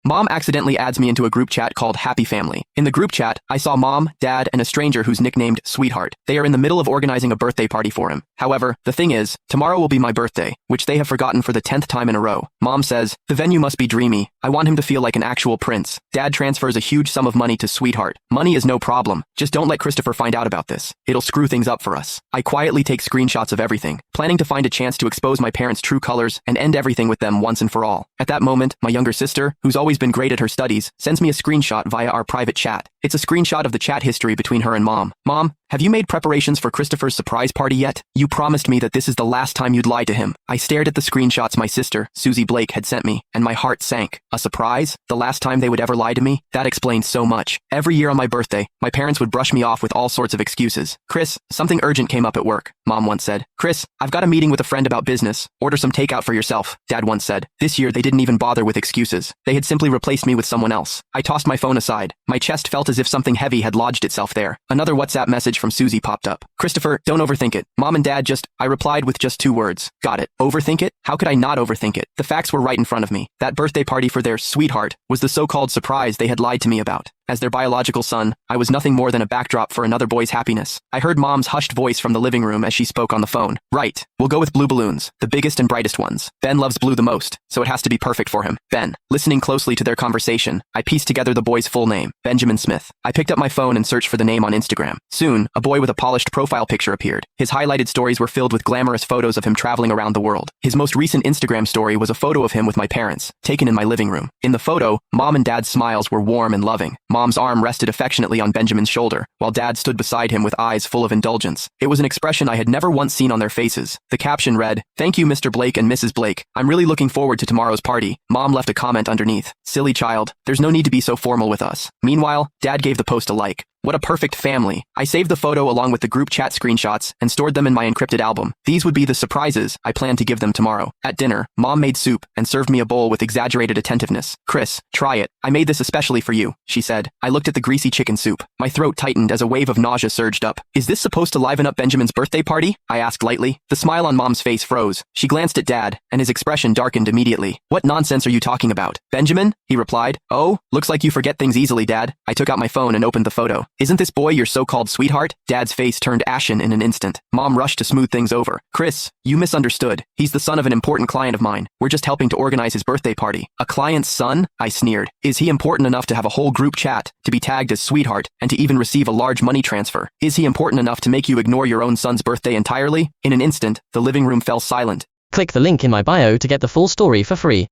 Mom accidentally adds me into a group chat called Happy Family. In the group chat, I saw Mom, Dad, and a stranger who's nicknamed Sweetheart. They are in the middle of organizing a birthday party for him. However, the thing is, tomorrow will be my birthday, which they have forgotten for the 10th time in a row. Mom says, the venue must be dreamy. I want him to feel like an actual prince. Dad transfers a huge sum of money to Sweetheart. Money is no problem. Just don't let Christopher find out about this. It'll screw things up for us. I quietly take screenshots of everything, planning to find a chance to expose my parents' true colors and end everything with them once and for all. At that moment, my younger sister, who's always been great at her studies, sends me a screenshot via our private chat. It's a screenshot of the chat history between her and Mom. Mom, have you made preparations for Christopher's surprise party yet? You promised me that this is the last time you'd lie to him. I stared at the screenshots my sister, Susie Blake, had sent me, and my heart sank. A surprise? The last time they would ever lie to me? That explains so much. Every year on my birthday, my parents would brush me off with all sorts of excuses. Chris, something urgent came up at work, Mom once said. Chris, I've got a meeting with a friend about business. Order some takeout for yourself, Dad once said. This year, they didn't even bother with excuses. They had simply replaced me with someone else. I tossed my phone aside. My chest felt as if something heavy had lodged itself there. Another WhatsApp message from Susie popped up. Christopher, don't overthink it. Mom and Dad I replied with just 2 words. Got it. Overthink it? How could I not overthink it? The facts were right in front of me. That birthday party for their sweetheart was the so-called surprise they had lied to me about. As their biological son, I was nothing more than a backdrop for another boy's happiness. I heard Mom's hushed voice from the living room as she spoke on the phone. Right. We'll go with blue balloons, the biggest and brightest ones. Ben loves blue the most, so it has to be perfect for him. Ben. Listening closely to their conversation, I pieced together the boy's full name, Benjamin Smith. I picked up my phone and searched for the name on Instagram. Soon, a boy with a polished profile picture appeared. His highlighted stories were filled with glamorous photos of him traveling around the world. His most recent Instagram story was a photo of him with my parents, taken in my living room. In the photo, Mom and Dad's smiles were warm and loving. Mom's arm rested affectionately on Benjamin's shoulder, while Dad stood beside him with eyes full of indulgence. It was an expression I had never once seen on their faces. The caption read, "Thank you, Mr. Blake and Mrs. Blake. I'm really looking forward to tomorrow's party." Mom left a comment underneath. "Silly child, there's no need to be so formal with us." Meanwhile, Dad gave the post a like. What a perfect family. I saved the photo along with the group chat screenshots and stored them in my encrypted album. These would be the surprises I planned to give them tomorrow. At dinner, Mom made soup and served me a bowl with exaggerated attentiveness. "Chris, try it. I made this especially for you," she said. I looked at the greasy chicken soup. My throat tightened as a wave of nausea surged up. "Is this supposed to liven up Benjamin's birthday party?" I asked lightly. The smile on Mom's face froze. She glanced at Dad, and his expression darkened immediately. "What nonsense are you talking about, Benjamin?" he replied. "Oh, looks like you forget things easily, Dad." I took out my phone and opened the photo. "Isn't this boy your so-called sweetheart?" Dad's face turned ashen in an instant. Mom rushed to smooth things over. "Chris, you misunderstood. He's the son of an important client of mine. We're just helping to organize his birthday party." "A client's son?" I sneered. "Is he important enough to have a whole group chat, to be tagged as sweetheart, and to even receive a large money transfer? Is he important enough to make you ignore your own son's birthday entirely?" In an instant, the living room fell silent. Click the link in my bio to get the full story for free.